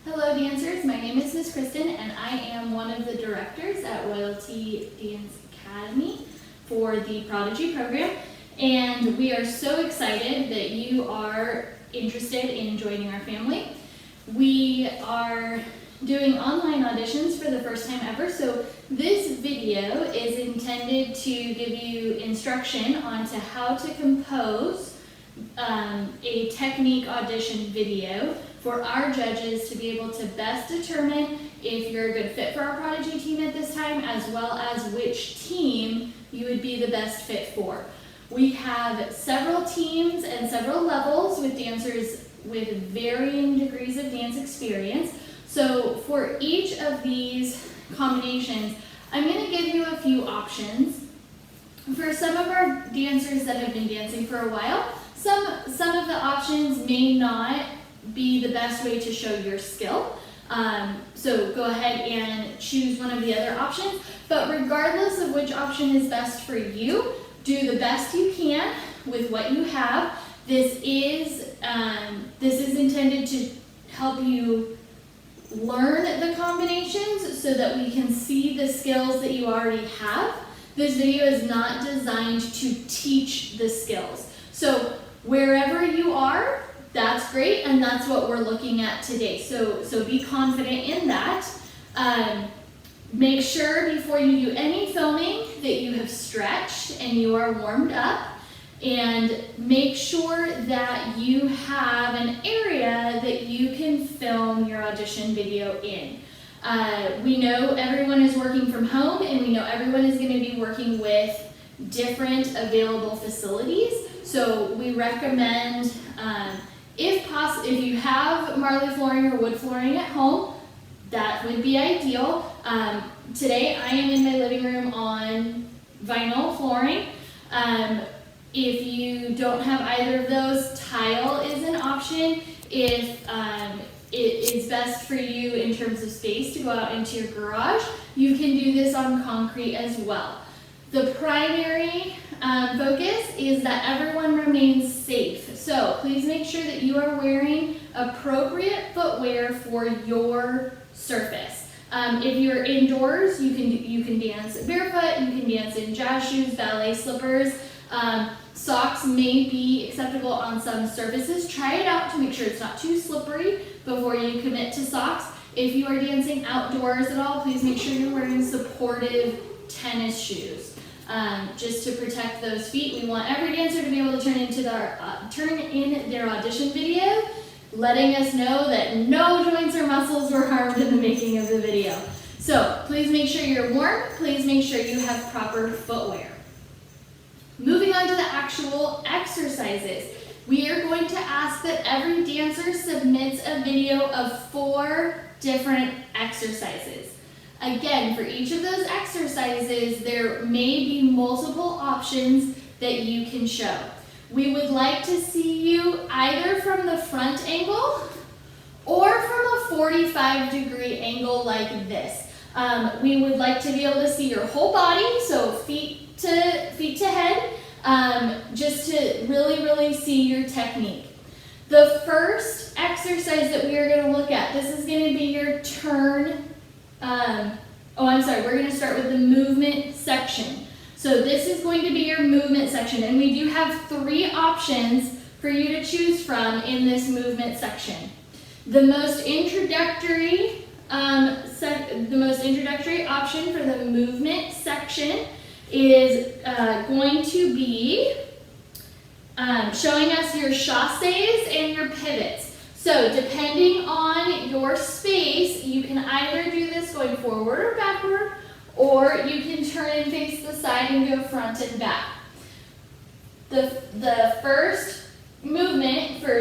Hello dancers, my name is Miss Kristen and I am one of the directors at Royalty Dance Academy for the Prodigy program, and we are so excited that you are interested in joining our family. We are doing online auditions for the first time ever, so this video is intended to give you instruction onto how to compose a technique audition video for our judges to be able to best determine if you're a good fit for our Prodigy team at this time, as well as which team you would be the best fit for. We have several teams and several levels with dancers with varying degrees of dance experience. So for each of these combinations, I'm going to give you a few options. For some of our dancers that have been dancing for a while, some of the options may not be the best way to show your skill. So go ahead and choose one of the other options, but regardless of which option is best for you, do the best you can with what you have. This is intended to help you learn the combinations so that we can see the skills that you already have. This video is not designed to teach the skills. So wherever you are, that's great, and that's what we're looking at today. So be confident in that. Make sure before you do any filming that you have stretched and you are warmed up, and make sure that you have an area that you can film your audition video in. We know everyone is working from home, and we know everyone is going to be working with different available facilities. So we recommend, if you have marley flooring or wood flooring at home, that would be ideal. Today I am in my living room on vinyl flooring. If you don't have either of those, tile is an option. If it is best for you in terms of space to go out into your garage, you can do this on concrete as well. The primary focus is that everyone remains safe. So please make sure that you are wearing appropriate footwear for your surface. If you're indoors, you can dance barefoot, you can dance in jazz shoes, ballet slippers. Socks may be acceptable on some surfaces. Try it out to make sure it's not too slippery before you commit to socks. If you are dancing outdoors at all, please make sure you're wearing supportive tennis shoes. Just to protect those feet. We want every dancer to be able to turn in their audition video, letting us know that no joints or muscles were harmed in the making of the video. So please make sure you're warm. Please make sure you have proper footwear. Moving on to the actual exercises, we are going to ask that every dancer submits a video of 4 different exercises. Again, for each of those exercises, there may be multiple options that you can show. We would like to see you either from the front angle or from a 45-degree angle like this. We would like to be able to see your whole body, so feet to head, just to really see your technique. The first exercise that we are going to look at, this is going to be your turn. We're going to start with the movement section. So this is going to be your movement section, and we do have 3 options for you to choose from in this movement section. The most introductory option for the movement section is going to be showing us your chassés and your pivots. So depending on your space, you can either do this going forward or backward, or you can turn and face the side and go front and back. The first movement for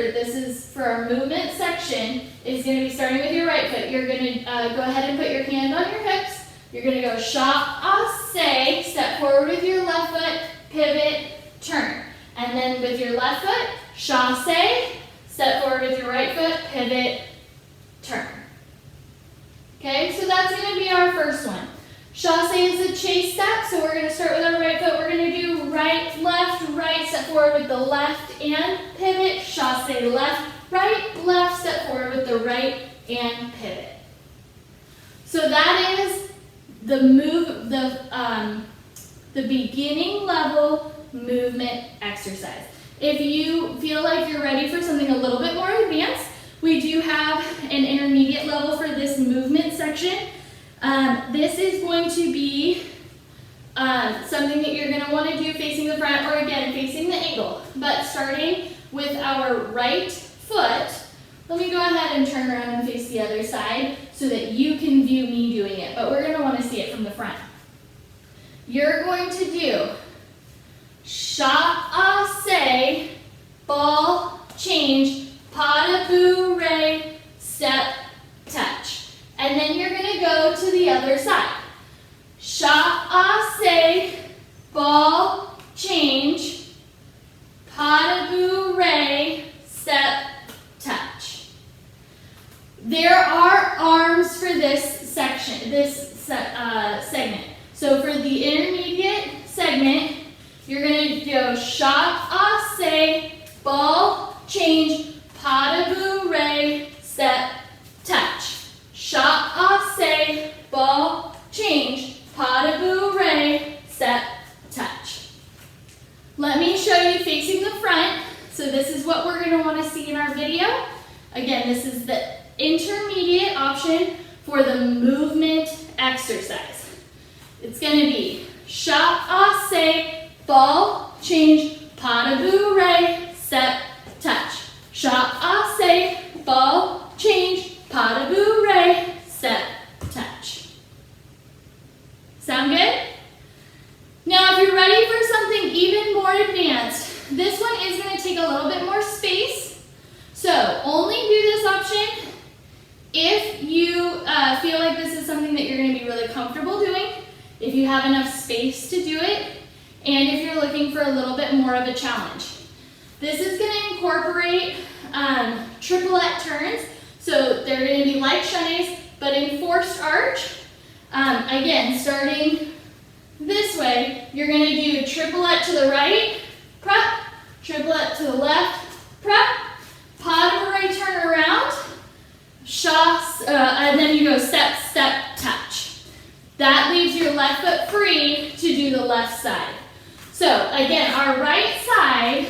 our movement section is going to be starting with your right foot. You're going to go ahead and put your hand on your hips. You're going to go chassé, step forward with your left foot, pivot, turn. And then with your left foot, chassé, step forward with your right foot, pivot, turn. Okay, so that's going to be our first one. Chassé is a chase step, so we're going to start with our right foot. We're going to do right, right, step forward with the left and pivot, chassé, left, step forward with the right, and pivot. So that is the beginning level movement exercise. If you feel like you're ready for something a little bit more advanced, we do have an intermediate level for this movement section. This is going to be something that you're going to want to do facing the front, or again facing the ankle. But starting with our right foot, let me go ahead and turn around and face the other side so that you can view me doing it, but we're going to want to see it from the front. You're going to do chasse, ball, change, pas de bourrée, step, touch. And then you're going to go to the other side. Chasse, ball, change, pas de bourrée, step, touch. There are arms for this section, segment. So for the intermediate segment, you're going to go chasse, ball, change, pas de bourrée, step, touch. Chasse, ball, change, pas de bourrée, step, touch. Let me show you facing the front. So this is what we're going to want to see in our video. Again, this is the intermediate option for the movement exercise. It's going to be chasse, ball, change, pas de bourrée, step, touch. Chasse, ball, change, pas de bourrée, step, touch. Sound good? Now, if you're ready for something even more advanced, this one is going to take a little bit more space. So only do this option if you feel like this is something that you're going to be really comfortable doing, if you have enough space to do it, and if you're looking for a little bit more of a challenge. This is going to incorporate triplet turns. So they're going to be like chasse, but in forced arch. Again, starting this way, you're going to do triplet to the right, prep, triplet to the left, prep, pas de bourrée, turn around, chasse, and then you go step, step, touch. That leaves your left foot free to do the left side. So again, our right side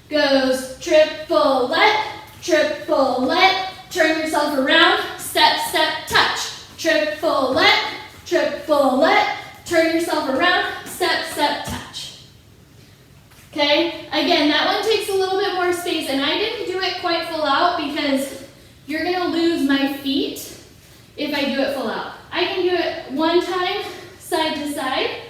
goes triplet, triplet, turn yourself around, step, step, touch. Triplet, triplet, turn yourself around, step, step, touch. Okay, again, that one takes a little bit more space, and I didn't do it quite full out because you're going to lose my feet if I do it full out. I can do it one time, side to side,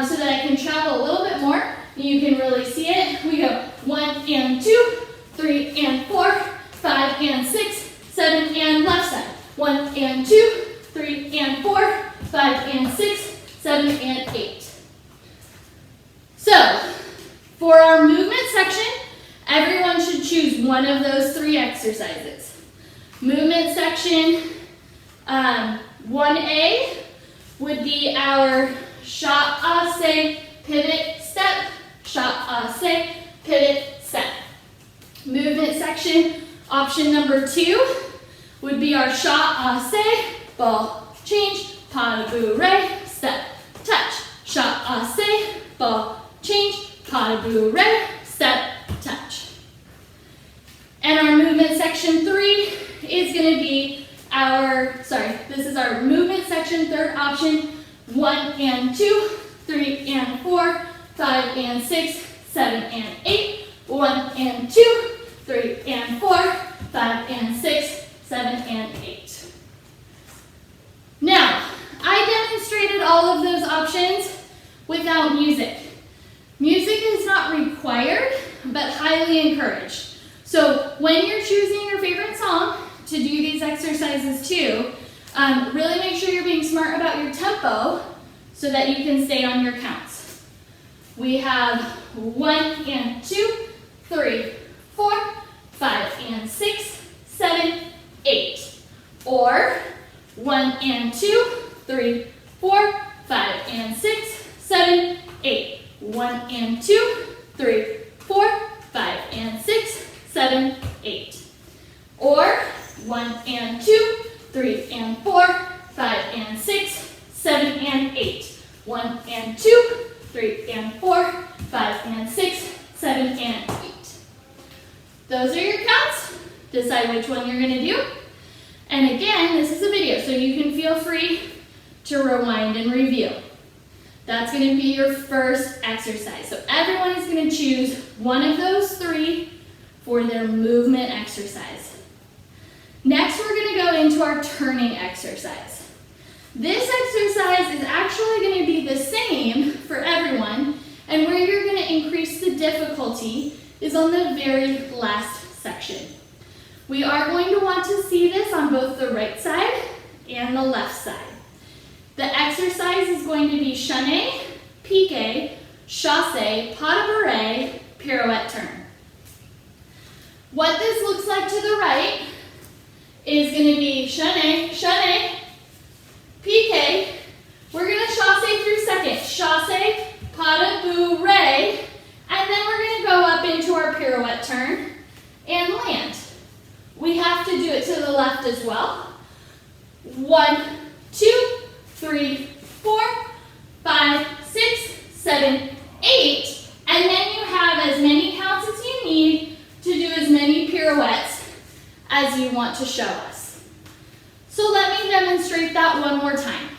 so that I can travel a little bit more. You can really see it. We go 1 and 2, 3 and 4, 5 and 6, 7 and left side. 1 and 2, 3 and 4, 5 and 6, 7 and 8. So, for our movement section, everyone should choose one of those 3 exercises. Movement section 1A would be our chasse, pivot, step, chasse, pivot, step. Movement section option number 2 would be our chasse, ball, change, pas de bourrée, step, touch. Chasse, ball, change, pas de bourrée, step, touch. And our movement section 3 is going to be this is our movement section, third option, 1 and 2, 3 and 4, 5 and 6, 7 and 8, 1 and 2, 3 and 4, 5 and 6, 7 and 8. Now, I demonstrated all of those options without music. Music is not required, but highly encouraged. So when you're choosing your favorite song to do these exercises too, really make sure you're being smart about your tempo so that you can stay on your counts. We have 1 and 2, 3, 4, 5 and 6, 7, 8. Or 1 and 2, 3, 4, 5 and 6, 7, 8. 1 and 2, 3, 4, 5 and 6, 7, 8. Or 1 and 2, Those are your counts. Decide which one you're going to do. And again, this is a video, so you can feel free to rewind and review. That's going to be your first exercise. So everyone is going to choose one of those three for their movement exercise. Next, we're going to go into our turning exercise. This exercise is actually going to be the same for everyone, and where you're going to increase the difficulty is on the very last section. We are going to want to see this on both the right side and the left side. The exercise is going to be chaîné, piqué, chassé, pas de bourrée, pirouette turn. What this looks like to the right is going to be chaîné, chaîné, piqué. We're going to chassé through second. Chassé, pas de bourrée, and then we're going to go up into our pirouette turn and land. We have to do it to the left as well. 1, 2, 3, 4, 5, 6, 7, 8, and then you have as many counts as you need to do as many pirouettes as you want to show us. So let me demonstrate that one more time.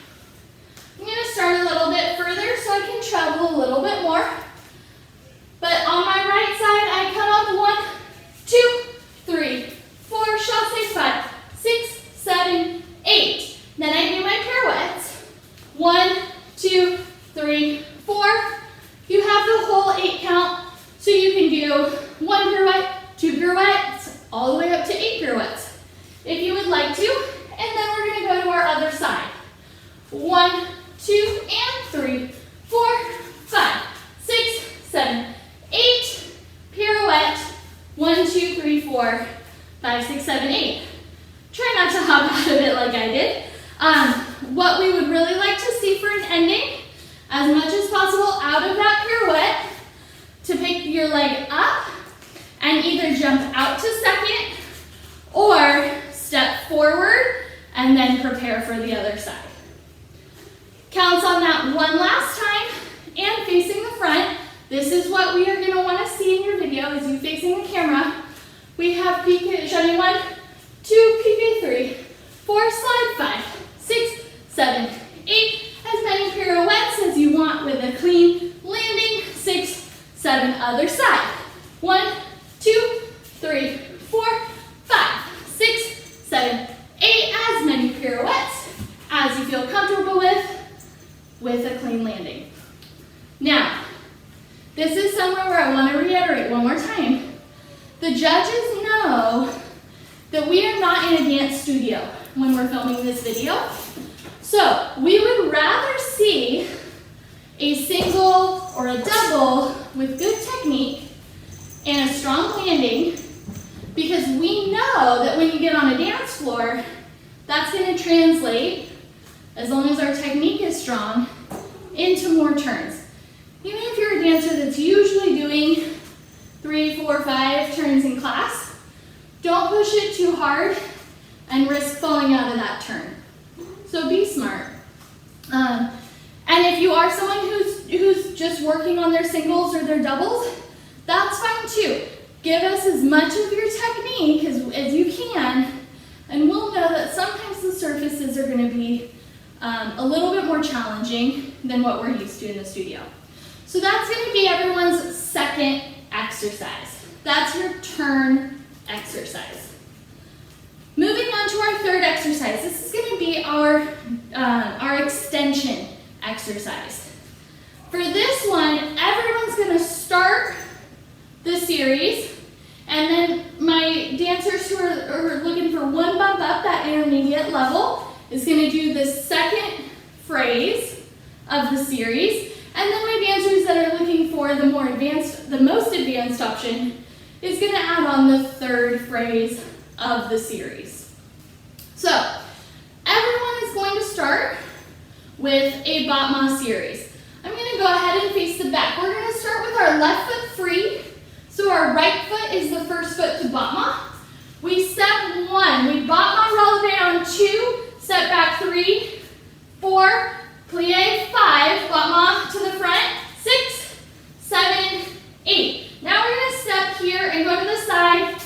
I'm going to start a little bit further so I can travel a little bit more. But on my right side, I come up 1, 2, 3, 4, chassé, 5, 6, 7, 8. Then I do my pirouettes. 1, 2, 3, 4. You have the whole 8 count, so you can do 1 pirouette, 2 pirouettes, all the way up to 8 pirouettes, if you would like to. And then we're going to go to our other side. 1, 2, and 3, 4, 5, 6, 7, 8. Pirouette. 1, 2, 3, 4, 5, 6, 7, 8. Try not to hop out of it like I did. What we would really like to see for an ending, as much as possible out of that pirouette, to pick your leg up and either jump out to second or step forward and then prepare for the other side. Counts on that one last time and facing the front. This is what we are going to want to see in your video, is you facing the camera. We have piqué, chaîné 1, 2, piqué 3, 4, slide 5, 6, 7, 8. As many pirouettes as you want with a clean landing. 6, 7, other side. 1, 2, 3, 4, 5, 6, 7, 8. As many pirouettes as you feel comfortable with a clean landing. Now, this is somewhere where I want to reiterate one more time. The judges know that we are not in a dance studio when we're filming this video. So we would rather see a single or a double with good technique and a strong landing, because we know that when you get on a dance floor, that's going to translate, as long as our technique is strong, into more turns. Even if you're a dancer that's usually doing 3, 4, 5 turns in class, don't push it too hard and risk falling out of that turn. So be smart. And if you are someone who's just working on their singles or their doubles, that's fine too. Give us as much of your technique as you can, and we'll know that sometimes the surfaces are going to be a little bit more challenging than what we're used to in the studio. So that's going to be everyone's second exercise. That's your turn exercise. Moving on to our third exercise. This is going to be our extension exercise. For this one, everyone's going to start the series, and then my dancers who are looking for one bump up, that intermediate level, is going to do the second phrase of the series. And then my dancers that are looking for the most advanced option is going to add on the third phrase of the series. So everyone is going to start with a battement series. I'm going to go ahead and face the back. We're going to start with our left foot free. So our right foot is the first foot to battement. We step 1, we battement releve on 2, step back 3, 4, plie 5, battement to the front, 6, 7, 8. Now we're going to step here and go to the side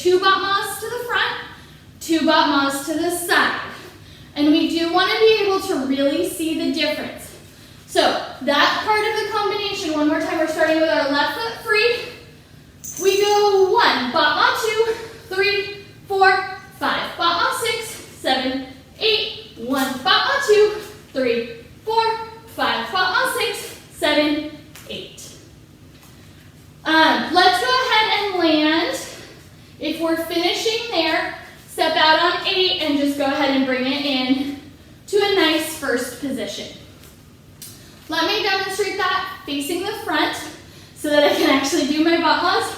2 battements to the front, 2 battements to the side. And we do want to be able to really see the difference. So that part of the combination, one more time, we're starting with our left foot free. We go 1, battement 2, 3, 4, 5, battement 6, 7, 8, 1, battement 2, 3, 4, 5, battement 6, 7, 8. Let's go ahead and land. If we're finishing there, step out on 8 and just go ahead and bring it in to a nice first position. Let me demonstrate that facing the front so that I can actually do my battements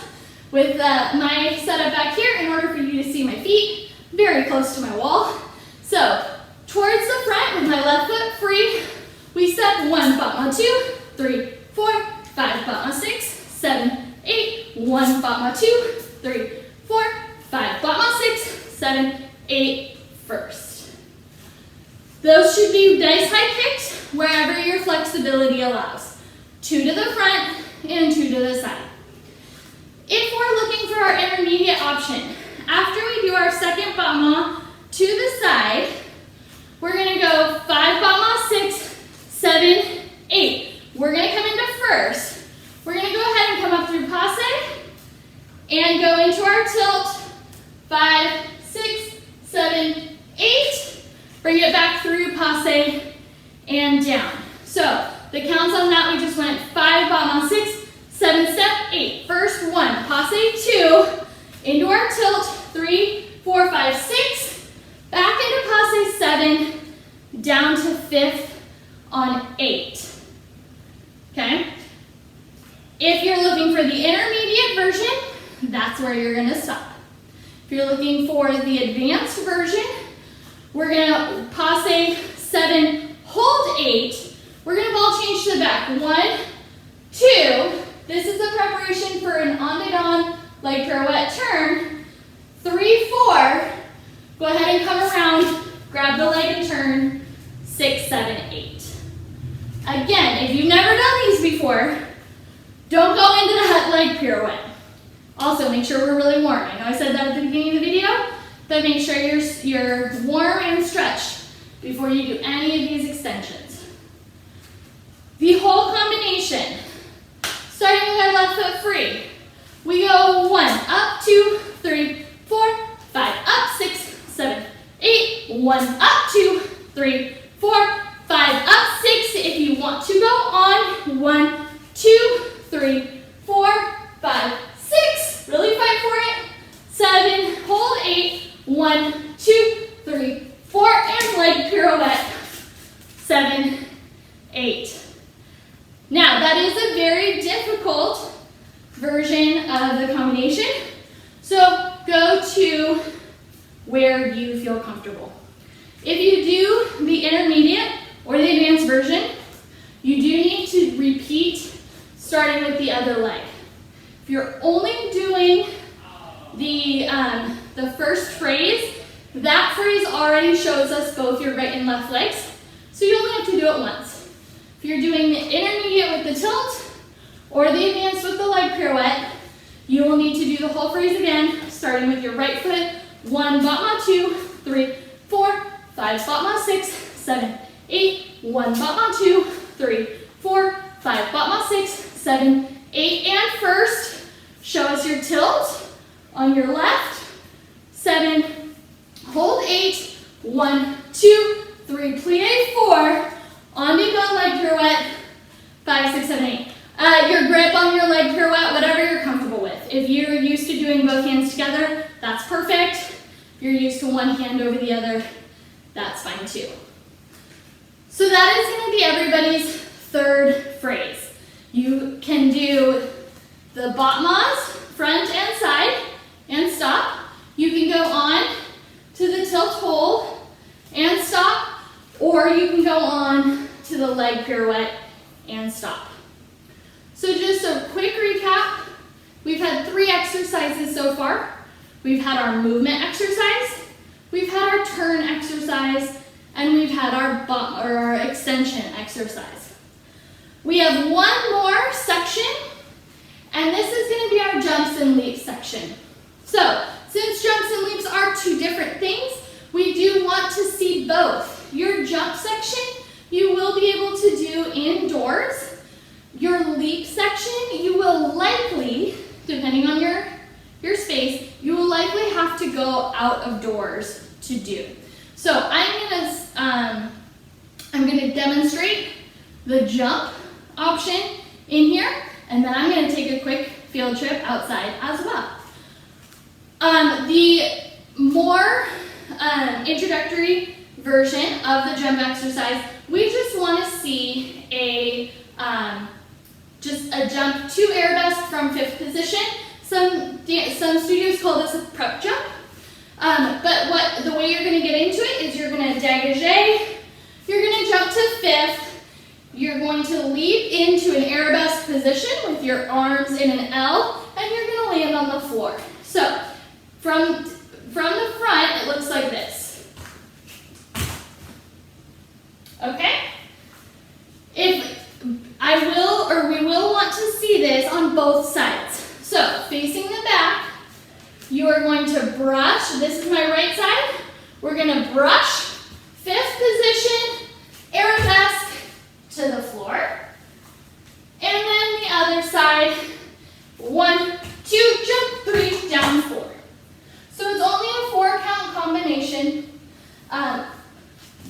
with my setup back here in order for you to see my feet very close to my wall. So towards the front with my left foot free, we step 1, battement 2, 3, 4, 5, battement 6, 7, 8, 1, battement 2, 3, 4, 5, battement 6, 7, 8, first. Those should be nice high kicks wherever your flexibility allows. 2 to the front and 2 to the side. If we're looking for our intermediate option, after we do our second battement to the side, we're going to go 5 battement 6, 7, 8. We're going to come into first. We're going to go ahead and come up through passe and go into our tilt. 5, 6, 7, 8. Bring it back through passe and down. So the counts on that, we just went 5 battement 6, 7 step, 8. First 1, passe 2, into our tilt, 3, 4, 5, 6, back into passe 7, down to 5th on 8. Okay? If you're looking for the intermediate version, that's where you're going to stop. If you're looking for the advanced version, we're going to passe 7, hold 8. We're going to ball change to the back. 1, 2. This is a preparation for an on-and-on leg pirouette turn. 3, 4. Go ahead and come around, grab the leg and turn. 6, 7, 8. Again, if you've never done these before, don't go into that leg pirouette. Also, make sure we're really warm. I know I said that at the beginning of the video, but make sure you're warm and stretched before you do any of these extensions. The whole combination, starting with our left foot free. We go 1, up, 2, 3, 4, 5, up, 6, 7, 8, 1, up, 2, 3, 4, 5, up, 6. If you want to go on, 1, 2, 3, 4, 5, 6. Really fight for it. 7, hold 8, 1, 2, 3, 4, and leg pirouette. 7, 8. Now, that is a very difficult version of the combination, so go to where you feel comfortable. If you do the intermediate or the advanced version, you do need to repeat starting with the other leg. If you're only doing the first phrase, that phrase already shows us both your right and left legs, so you only have to do it once. If you're doing the intermediate with the tilt or the advanced with the leg pirouette, you will need to do the whole phrase again, starting with your right foot. 1, battement 2, 3, 4, 5, battement 6, 7, 8, 1, battement 2, 3, 4, 5, battement 6, 7, 8, and first, show us your tilt on your left. 7, hold 8, 1, 2, 3, plie 4, on the gun leg pirouette, 5, 6, 7, 8. Your grip on your leg pirouette, whatever you're comfortable with. If you're used to doing both hands together, that's perfect. If you're used to one hand over the other, that's fine too. So that is going to be everybody's third phrase. You can do the battements, front and side, and stop. You can go on to the tilt hold and stop, or you can go on to the leg pirouette and stop. So just a quick recap, we've had 3 exercises so far. We've had our movement exercise, we've had our turn exercise, and we've had our extension exercise. We have one more section, and this is going to be our jumps and leaps section. So, since both. Your jump section you will be able to do indoors. Your leap section you will likely, depending on your space, you will likely have to go out of doors to do. So I'm gonna demonstrate the jump option in here, and then I'm gonna take a quick field trip outside as well. The more introductory version of the jump exercise, we just want to see just a jump to arabesque from 5th position. Some studios call this a prep jump, but the way you're going to get into it is you're going to dégagé, you're going to jump to 5th, you're going to leap into an arabesque position with your arms in an L, and you're going to land on the floor. So from the front, it looks like this. Okay? We will want to see this on both sides. So facing the back, you are going to brush, this is my right side, we're going to brush, 5th position, arabesque to the floor. And then the other side, 1, 2, jump, 3, down, 4. So it's only a 4-count combination.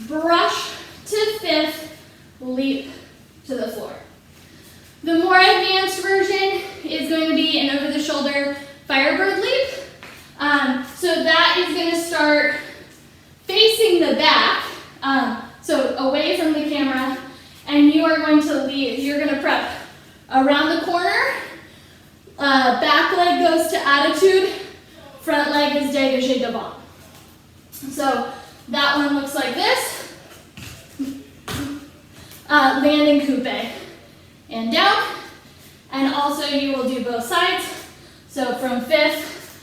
Brush to 5th, leap to the floor. The more advanced version is going to be an over-the-shoulder firebird leap. So that is going to start facing the back, so away from the camera, and you are going to leap. You're going to prep around the corner. Back leg goes to attitude. Front leg is dégagé devant. So that one looks like this. Landing coupe and down. And also you will do both sides. So from 5th,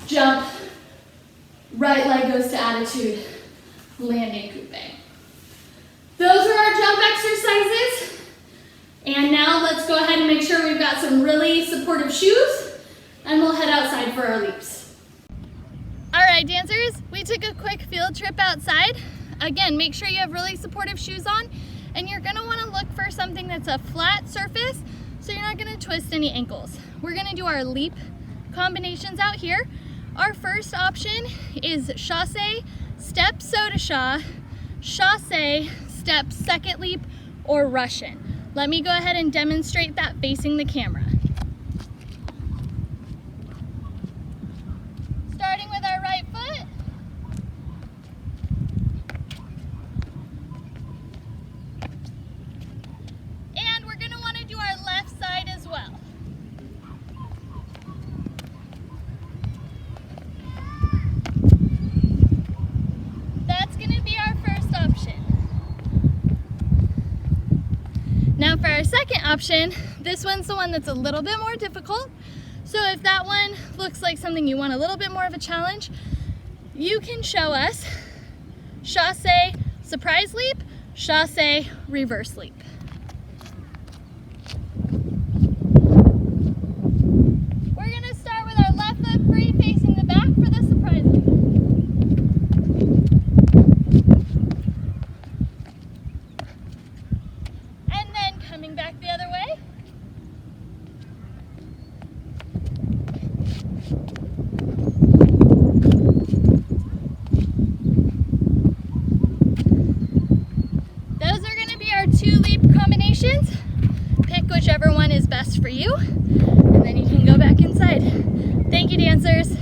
jump, right leg goes to attitude, landing coupe. Those are our jump exercises. And now let's go ahead and make sure we've got some really supportive shoes, and we'll head outside for our leaps. All right, dancers, we took a quick field trip outside. Again, make sure you have really supportive shoes on, and you're gonna wanna look for something that's a flat surface so you're not gonna twist any ankles. We're gonna do our leap combinations out here. Our first option is chassé, step, saut de chat, chassé, step, second leap, or Russian. Let me go ahead and demonstrate that facing the camera. Starting with our right foot. And we're gonna wanna do our left side as well. That's gonna be our first option. Now for our second option, this one's the one that's a little bit more difficult. So if that one looks like something you want a little bit more of a challenge, you can show us chassé, surprise leap, chassé, reverse leap. We're gonna start with our left foot free facing the back for the surprise leap. Coming back the other way. Those are going to be our 2 leap combinations. Pick whichever one is best for you, and then you can go back inside. Thank you, dancers.